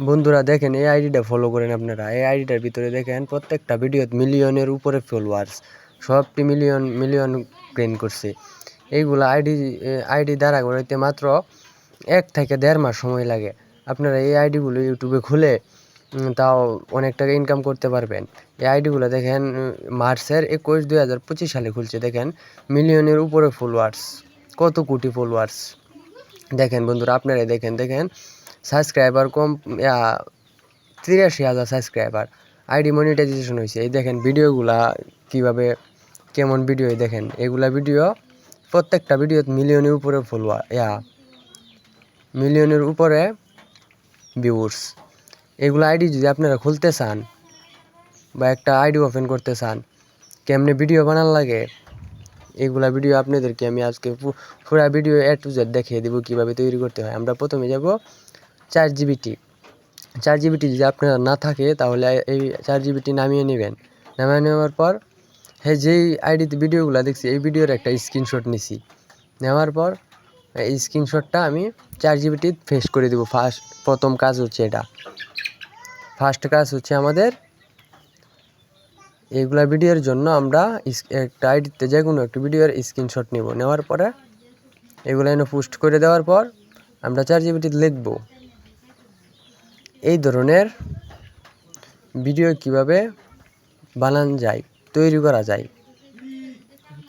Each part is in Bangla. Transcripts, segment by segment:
বন্ধুরা দেখেন এই আইডিটা ফলো করেন আপনারা। এই আইডিটার ভিতরে দেখেন প্রত্যেকটা ভিডিও মিলিয়নের উপরে ফলোয়ার্স, সবটি মিলিয়ন মিলিয়ন গেইন করছে। এইগুলো আইডি দ্বারা করতে মাত্র 1 থেকে 1.5 মাস সময় লাগে। আপনারা এই আইডিগুলো ইউটিউবে খুলে তাও অনেক টাকা ইনকাম করতে পারবেন। এই আইডিগুলো দেখেন মার্চের 21, 2025 সালে খুলছে। দেখেন মিলিয়নের উপরে ফলোয়ার্স, কত কোটি ফলোয়ার্স। দেখেন বন্ধুরা আপনারাই দেখেন সাবস্ক্রাইবার কম 83,000 সাবস্ক্রাইবার, আইডি মনিটাইজেশন হয়েছে। এই দেখেন ভিডিওগুলা কীভাবে কেমন ভিডিও, দেখেন এগুলা ভিডিও প্রত্যেকটা ভিডিও মিলিয়নের উপরে ফলোয়ার, মিলিয়নের উপরে ভিউয়ার্স। এগুলো আইডি যদি আপনারা খুলতে চান বা একটা আইডি ওপেন করতে চান, কেমনে ভিডিও বানান লাগে, এগুলা ভিডিও আপনাদেরকে আমি আজকে পুরো ভিডিও A to Z দেখিয়ে দেবো কীভাবে তৈরি করতে হয়। আমরা প্রথমে যাব ChatGPT যদি আপনার না থাকে তাহলে এই ChatGPT নামিয়ে নেবেন। নামিয়ে নেওয়ার পর যেই আইডিতে ভিডিওগুলো দেখছি এই ভিডিওর একটা স্ক্রিনশট নিছি। নেওয়ার পর এই স্ক্রিনশটটা আমি ChatGPT ফেস করে দেবো। প্রথম কাজ হচ্ছে এটা। ফার্স্ট কাজ হচ্ছে আমাদের এইগুলা ভিডিওর জন্য আমরা একটা আইডিতে যে কোনো একটা ভিডিওর স্ক্রিনশট নেব। নেওয়ার পরে এগুলো এনে পোস্ট করে দেওয়ার পর আমরা ChatGPT লিখব এই ধরনের ভিডিও কিভাবে বানানো যায়, তৈরি করা যায়।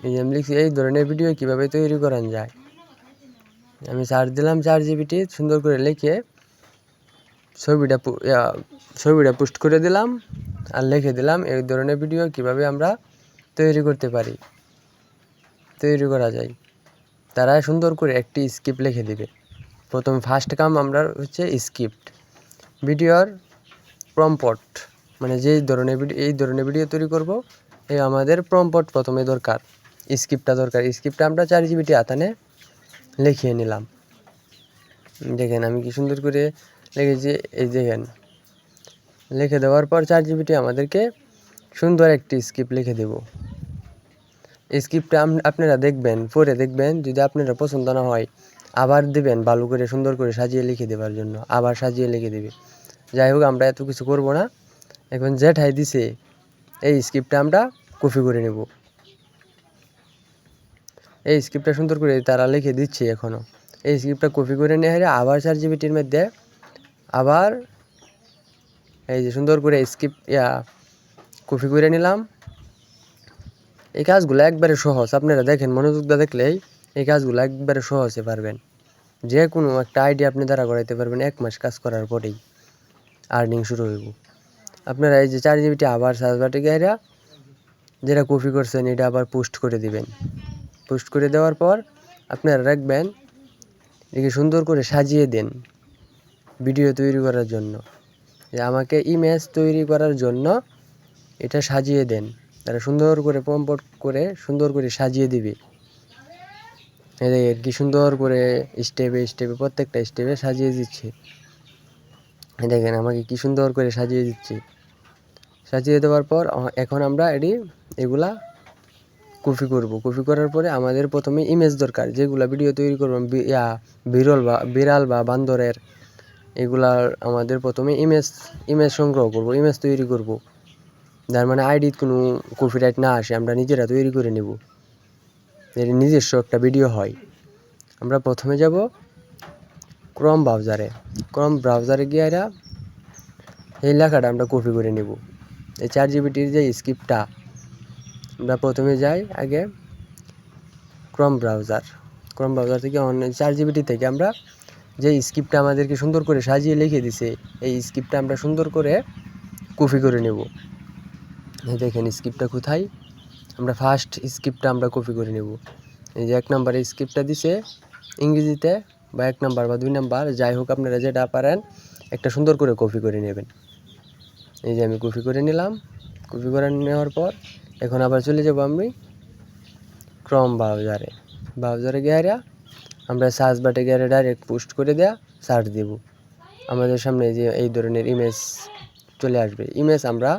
এই যে আমি লিখছি এই ধরনের ভিডিও কিভাবে তৈরি করা যায়। আমি সার্চ দিলাম ChatGPT, সুন্দর করে লিখে ছবিটা পোস্ট করে দিলাম আর লিখে দিলাম এই ধরনের ভিডিও কিভাবে আমরা তৈরি করতে পারি, তৈরি করা যায়। তারা সুন্দর করে একটি স্ক্রিপ্ট লিখে দিবে। প্রথম ফার্স্ট কাম আমরা হচ্ছে স্ক্রিপ্ট, ভিডিওর প্রম্পট, মানে যেই ধরনের ভিডিও এই ধরনের ভিডিও তৈরি করব এই আমাদের প্রম্পট প্রথমে দরকার, স্ক্রিপ্টটা দরকার। স্ক্রিপ্টটা আমরা ChatGPT আতানে লিখিয়ে নিলাম। দেখেন আমি কি সুন্দর করে লিখেছি। এই দেখেন লিখে দেওয়ার পর ChatGPT আমাদেরকে সুন্দর একটি স্ক্রিপ্ট লিখে দেব। স্ক্রিপ্টটা আপনারা দেখবেন, পড়ে দেখবেন, যদি আপনারা পছন্দ না হয় আবার দেবেন, ভালো করে সুন্দর করে সাজিয়ে লিখে দেওয়ার জন্য আবার সাজিয়ে লিখে দেবে। যাই হোক আমরা এত কিছু করব না। এখন যেটাই দিছে এই স্ক্রিপ্টটা আমরা কপি করে নেব। এই স্ক্রিপ্টটা সুন্দর করে তারা লিখে দিচ্ছে। এখনও এই স্ক্রিপ্টটা কপি করে নিয়ে আবার ChatGPTর মধ্যে আবার এই যে সুন্দর করে স্ক্রিপ্ট কপি করে নিলাম। এই কাজগুলো একবারে সহজ। আপনারা দেখেন মনোযোগ দিয়ে দেখলেই এই কাজগুলো একবারে সহজে পারবেন। যে কোনো একটা আইডিয়া আপনি দ্বারা করাইতে পারবেন 1 মাস কাজ করার পরেই আর্নিং শুরু হইব। আপনারা এই যে ChatGPT আবার সার্চ বাটে গিয়ে যেটা কপি করছেন এটা আবার পোস্ট করে দিবেন। পোস্ট করে দেওয়ার পর আপনারা রাখবেন, একে সুন্দর করে সাজিয়ে দেন ভিডিও তৈরি করার জন্য। যে আমাকে ইমেজ তৈরি করার জন্য এটা সাজিয়ে দেন। তারা সুন্দর করে প্রম্পট করে সুন্দর করে সাজিয়ে দিবে। কি সুন্দর করে স্টেপে স্টেপে প্রত্যেকটা স্টেপে সাজিয়ে দিচ্ছে। দেখেন আমাকে কি সুন্দর করে সাজিয়ে দিচ্ছে। সাজিয়ে দেওয়ার পর এখন আমরা এগুলা কপি করব। কপি করার পরে আমাদের প্রথমে ইমেজ দরকার, যেগুলা ভিডিও তৈরি করব বিড়াল বা বান্দরের, এগুলার আমাদের প্রথমে ইমেজ সংগ্রহ করব, ইমেজ তৈরি করব। যার মানে আইডির কোনো কপিরাইট না আসে, আমরা নিজেরা তৈরি করে নেব, এর নিজস্ব একটা ভিডিও হয়। আমরা প্রথমে যাব ক্রোম ব্রাউজারে গিয়ে এই লেখাটা আমরা কপি করে নেব। এই ChatGPTর যে স্ক্রিপ্টটা আমরা প্রথমে যাই আগে ক্রোম ব্রাউজার থেকে ChatGPT থেকে আমরা যে স্ক্রিপ্টটা আমাদেরকে সুন্দর করে সাজিয়ে লিখে দিছে এই স্ক্রিপ্টটা আমরা সুন্দর করে কপি করে নেব। এই দেখেন স্ক্রিপ্টটা কোথায়, আমরা ফার্স্ট স্ক্রিপ্টটা আমরা কপি করে নেব। এই যে 1 নম্বরে স্ক্রিপ্টটা দিছে ইংরেজিতে, বা 1 নম্বর বা 2 নম্বর, যাই হোক আপনারা যেটা পারেন একটা সুন্দর করে কপি করে নেবেন। এই যে আমি কপি করে নিলাম। কপি করে নেওয়ার পর এখন আবার চলে যাব আমি ক্রোম ব্রাউজারে গিয়ে আমরা সার্চ বাটে গিয়ে ডাইরেক্ট পোস্ট করে দেয়া সার্চ দেব। আমাদের সামনে যে এই ধরনের ইমেজ চলে আসবে। ইমেজ আমরা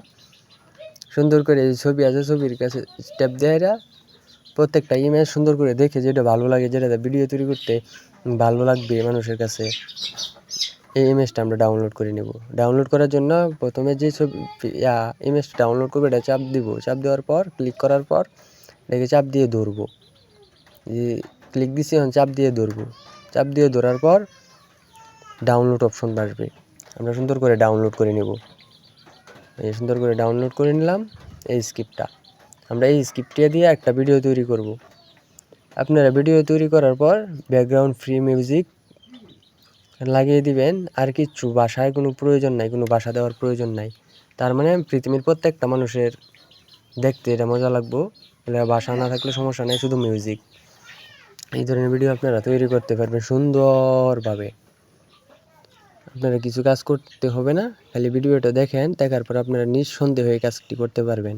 সুন্দর করে যে ছবি আছে ছবির কাছে স্টেপ দেয়া প্রত্যেকটা ইমেজ সুন্দর করে দেখে যেটা ভালো লাগে, যেটা ভিডিও তৈরি করতে ভালো লাগবে মানুষের কাছে, এই ইমেজটা আমরা ডাউনলোড করে নেব। ডাউনলোড করার জন্য প্রথমে যে ছবি ইমেজটা ডাউনলোড করবো এটা চাপ দিব। চাপ দেওয়ার পর ক্লিক করার পর এটাকে চাপ দিয়ে ধরবো। যে ক্লিক দিছি এখন চাপ দিয়ে ধরবো। চাপ দিয়ে ধরার পর ডাউনলোড অপশন আসবে, আমরা সুন্দর করে ডাউনলোড করে নেব। এই সুন্দর করে ডাউনলোড করে নিলাম এই স্ক্রিপ্টটা। আমরা এই স্ক্রিপ্টটা দিয়ে একটা ভিডিও তৈরি করব। আপনারা ভিডিও তৈরি করার পর ব্যাকগ্রাউন্ড ফ্রি মিউজিক লাগিয়ে দিবেন, আর কিচ্ছু ভাষায় কোনো প্রয়োজন নাই, কোনো ভাষা দেওয়ার প্রয়োজন নাই। তার মানে পৃথিবীর প্রত্যেকটা মানুষের দেখতে এটা মজা লাগবো, ভাষা না থাকলে সমস্যা নেই, শুধু মিউজিক। এই ধরনের ভিডিও আপনারা তৈরি করতে পারবেন সুন্দরভাবে। আপনারা কিছু কাজ করতে হবে না, খালি ভিডিওটা দেখেন, দেখার পর আপনারা নিঃসন্দেহে এই কাজটি করতে পারবেন।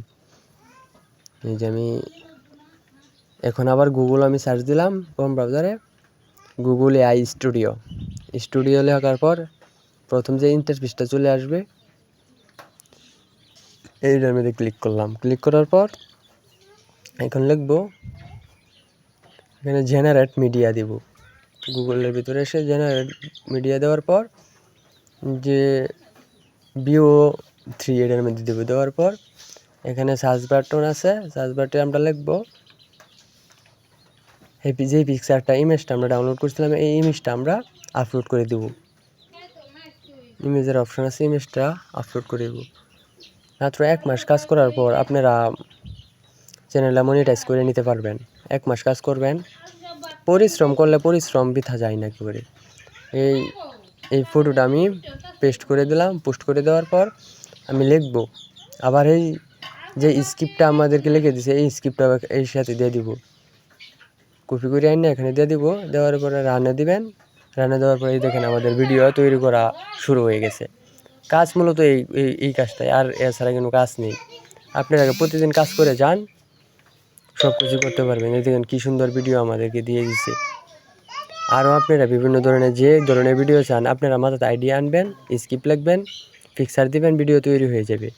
এই যে আমি এখন আবার গুগল আমি সার্চ দিলাম ক্রোম ব্রাউজারে, গুগল এআই স্টুডিও লেখার পর প্রথম যে ইন্টারফেসটা চলে আসবে এইটার মধ্যে ক্লিক করলাম। ক্লিক করার পর এখন লিখবো এখানে জেনারেট মিডিয়া দিব। গুগলের ভিতরে এসে জেনারেট মিডিয়া দেওয়ার পর যে VO3 এটার মধ্যে দেবো। দেওয়ার পর এখানে সার্চ বাটন আছে, সার্চ বাটনে আমরা লিখবো এই যে পিকচারটা ইমেজটা আমরা ডাউনলোড করছিলাম এই ইমেজটা আমরা আপলোড করে দেব। ইমেজের অপশন আছে, ইমেজটা আপলোড করে দেব। মাত্র 1 মাস কাজ করার পর আপনারা চ্যানেলটা মনিটাইজ করে নিতে পারবেন। 1 মাস কাজ করবেন, পরিশ্রম করলে পরিশ্রম বৃথা যায় না একেবারে। এই ফটোটা আমি পোস্ট করে দেওয়ার পর আমি লিখব আবার এই যে স্ক্রিপ্টটা আমাদেরকে লিখে দিছে এই স্ক্রিপ্টটা এর সাথে দিয়ে দিব। কপি করে আনি এখানে দিয়ে দিব। দেওয়ার পরে রান্না দিবেন। রান্না দেওয়ার পরে দেখেন আমাদের ভিডিও তৈরি করা শুরু হয়ে গেছে। কাজ মূলত এই কাজটাই, আর এছাড়া কোনো কাজ নেই। আপনারা প্রতিদিন কাজ করে যান, সব কিছু করতে পারবেন। এই দেখেন কী সুন্দর ভিডিও আমাদেরকে দিয়ে দিচ্ছে। আরও আপনারা বিভিন্ন ধরনের যে ধরনের ভিডিও চান আপনারা মাথাতে আইডিয়া আনবেন, স্ক্রিপ্ট লিখবেন, পিকচার দিবেন, ভিডিও তৈরি হয়ে যাবে।